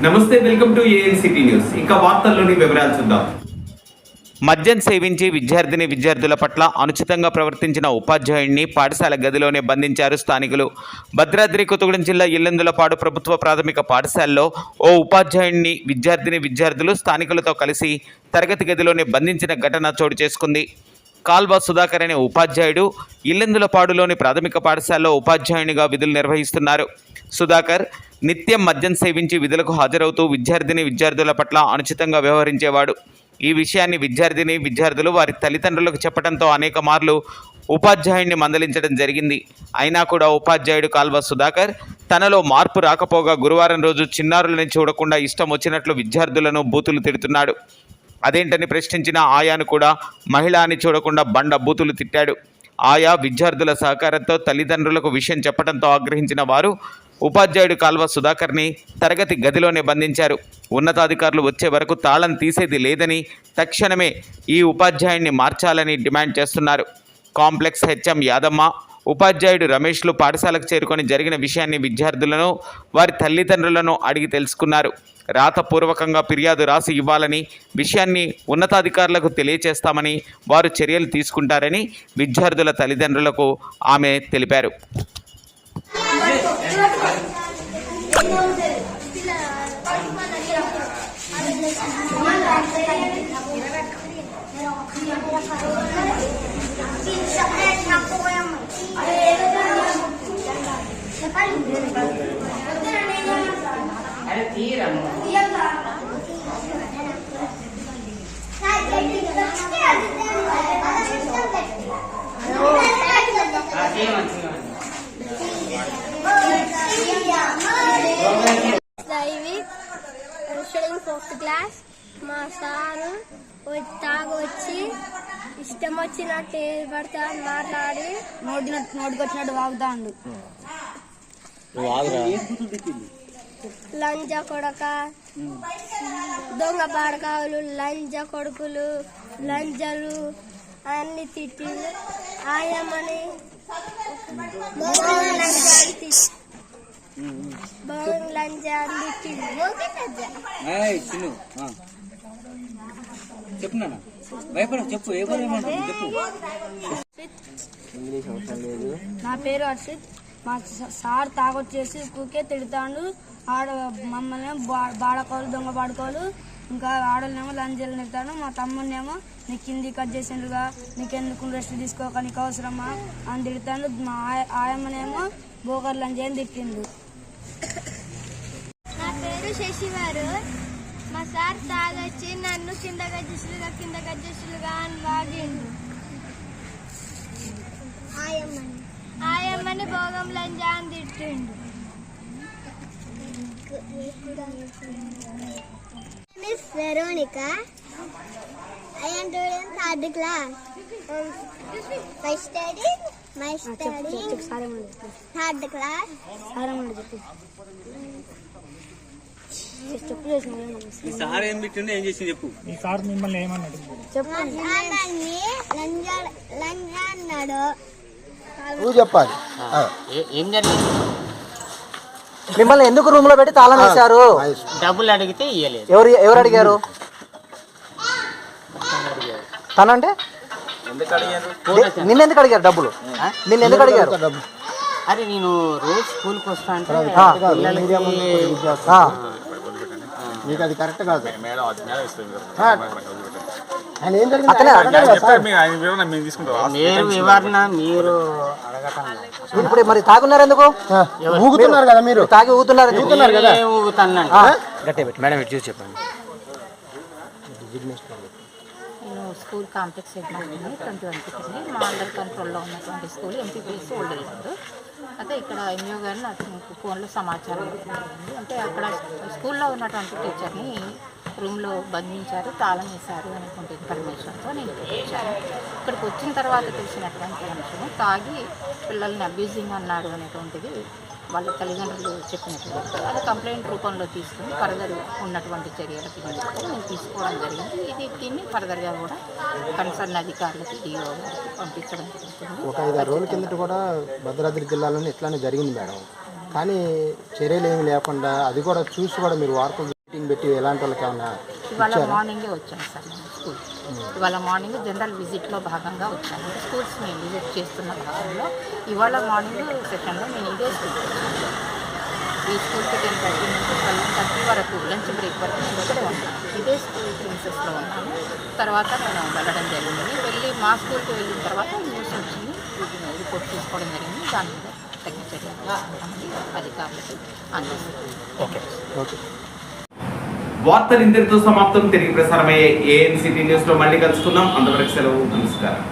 నమస్తే, welcome to ANCT news. ఇక వార్తల్లోని వివరాలు చూద్దాం. మద్యం సేవించి విద్యార్థుల పట్ల అనుచితంగా ప్రవర్తించిన ఉపాధ్యాయుడిని పాఠశాల గదిలోనే బంధించారు స్థానికులు. భద్రాద్రి కొత్తగూడెం జిల్లా ఇల్లందులపాడు ప్రభుత్వ ప్రాథమిక పాఠశాలలో ఓ ఉపాధ్యాయుడిని విద్యార్థులు స్థానికులతో కలిసి తరగతి గదిలోనే బంధించిన ఘటన చోటు చేసుకుంది. కాల్వ సుధాకర్ అనే ఉపాధ్యాయుడు ఇల్లందులపాడులోని ప్రాథమిక పాఠశాలలో ఉపాధ్యాయునిగా విధులు నిర్వహిస్తున్నారు. సుధాకర్ నిత్యం మద్యం సేవించి విధులకు హాజరవుతూ విద్యార్థుల పట్ల అనుచితంగా వ్యవహరించేవాడు. ఈ విషయాన్ని విద్యార్థులు వారి తల్లిదండ్రులకు చెప్పడంతో అనేక మార్లు ఉపాధ్యాయుడిని మందలించడం జరిగింది. అయినా కూడా ఉపాధ్యాయుడు కాల్వ సుధాకర్ తనలో మార్పు రాకపోగా గురువారం రోజు చిన్నారులని చూడకుండా ఇష్టం వచ్చినట్లు విద్యార్థులను బూతులు తిడుతున్నాడు. అదేంటని ప్రశ్నించిన ఆయాను కూడా మహిళ అని చూడకుండా బూతులు తిట్టాడు. ఆయా విద్యార్థుల సహకారంతో తల్లిదండ్రులకు విషయం చెప్పడంతో ఆగ్రహించిన వారు ఉపాధ్యాయుడు కాల్వ సుధాకర్ని తరగతి గదిలోనే బంధించారు. ఉన్నతాధికారులు వచ్చే వరకు తాళం తీసేది లేదని, తక్షణమే ఈ ఉపాధ్యాయుడిని మార్చాలని డిమాండ్ చేస్తున్నారు. కాంప్లెక్స్ హెచ్ఎం యాదమ్మ, ఉపాధ్యాయుడు రమేష్లు పాఠశాలకు చేరుకొని జరిగిన విషయాన్ని విద్యార్థులను వారి తల్లిదండ్రులను అడిగి తెలుసుకున్నారు. రాతపూర్వకంగా ఫిర్యాదు రాసి ఇవ్వాలని, విషయాన్ని ఉన్నతాధికారులకు తెలియచేస్తామని, వారు చర్యలు తీసుకుంటారని విద్యార్థుల తల్లిదండ్రులకు ఆమె తెలిపారు. ఫోర్త్ క్లాస్ మా సారు తాగొచ్చి ఇష్టం వచ్చినట్టు పడితే మాట్లాడి నోటికొచ్చినట్టు వాగుతాండు. లంజ కొడక, దొంగ పాడకావులు, లంజ కొడుకులు, లంజలు అన్ని తిట్టి ఆయమని నా పేరు హర్షిత్. మా సార్ తాగొచ్చేసి ఊకే తిడతాడు. మమ్మల్ని బాడకోలు, దొంగ బాడుకోలు, ఇంకా ఆడలనేమో లంజలు తిడతాడు. మా తమ్ముడినేమో నీకు కింది కట్ చేసిండుగా, నీకెందుకు రెస్ట్ తీసుకోక, నీకు అవసరమా అని తిడతాడు. మా ఆయమ్మనేమో బోకర్ లంజ అని తిట్టిండు. నా పేరు శశివారు. మా సార్ తాగొచ్చి నన్ను కింద గజ్జెసులుగా అని వాగిండు. ఆయమ్మని భోగం లంజా అని తిట్టిండు. Miss Veronica, I am doing third class. My studying third class. Sir ఏం పెట్టిండు, ఏం చేసింది చెప్పు. మీ సార్ మిమ్మల్ని ఏమన్నాడు చెప్పు. లంజా అన్నాడు. నువ్వు చెప్పాలి ఏం జరిగింది. మిమ్మల్ని ఎందుకు రూమ్ లో పెట్టి తాళం వేశారు? డబ్బులు అడిగితే ఇయ్యలేదు. ఎవరు అడిగారు? తనంటే నిన్నెందుకు అడిగారు డబ్బులు? నిన్నెందుకు అడిగారు? అరే నేను రోజు స్కూల్కి వస్తా అంటే మీకు అది కరెక్ట్ కాదు. మీరు వివరణ మీరు అడగటం. ఇప్పుడు మరి తాగున్నారు ఎందుకు? ఊగుతున్నారు కదా మీరు, తాగి ఊగుతున్నారు కదా. మేడం ఇటు చూసి చెప్పండి. నేను స్కూల్ కాంప్లెక్స్ హెడ్మాస్టర్ని 21 మా అండర్ కంట్రోల్లో ఉన్నటువంటి స్కూల్ ఎంపీపీఎస్ ఓల్డ్ ఏజ్. అయితే ఇక్కడ ఎంఈఓ గారు నాకు ఫోన్లో సమాచారం ఇవ్వడం, అంటే అక్కడ స్కూల్లో ఉన్నటువంటి టీచర్ని రూమ్లో బంధించారు, తాళం వేశారు అనేటువంటి ఇన్ఫర్మేషన్తో నేను ఇక్కడికి వచ్చాను. ఇక్కడికి వచ్చిన తర్వాత తెలిసినటువంటి అంశము తాగి పిల్లల్ని అబ్యూజింగ్ అన్నాడు అనేటువంటిది వాళ్ళ తల్లిదండ్రులు చెప్పినట్టు అది కంప్లైంట్ రూపంలో తీసుకుని ఫర్దర్ ఉన్నటువంటి చర్యలకి మేము తీసుకోవడం జరిగింది. దీన్ని ఫర్దర్గా కూడా కన్సర్న్ అధికారులకి డిఓ గారికి పంపించడం జరుగుతుంది. ఒక 5-6 రోజుల కిందట కూడా భద్రాద్రి జిల్లాలోనే ఇట్లానే జరిగింది మేడం. కానీ చర్యలు ఏమి లేకుండా అది కూడా చూసి కూడా మీరు వార్తలు మీటింగ్ పెట్టి ఎలాంటి వాళ్ళకి ఏమన్నా ఇవాళ మార్నింగే వచ్చాను సార్ నేను స్కూల్. ఇవాళ మార్నింగ్ జనరల్ విజిట్లో భాగంగా వచ్చాను. స్కూల్స్ మేము విజిట్ చేస్తున్న భాగంలో ఇవాళ మార్నింగ్ సెషన్లో నేను ఇదే స్కూల్ ఈ స్కూల్కి 10:30 నుంచి 12:30 వరకు లంచ్ బ్రేక్ వరకు నేను ఇక్కడే ఉన్నాను. ఇదే స్కూల్ ప్రిన్సెస్లో ఉన్నాను. తర్వాత నేను వెళ్ళడం జరిగింది. వెళ్ళి మా స్కూల్కి వెళ్ళిన తర్వాత న్యూస్ వచ్చింది, రిపోర్ట్ తీసుకోవడం జరిగింది. దాని మీద తగిన చర్యలు తీసుకుంటామని అధికారులకి అందిస్తాం. వార్తలు ఇంతటితో సమాప్తం. తిరిగి ప్రసారమయ్యే ఏఎన్ సిటీ న్యూస్లో మళ్ళీ కలుసుకుందాం. అంతవరకు సెలవు. నమస్కారం.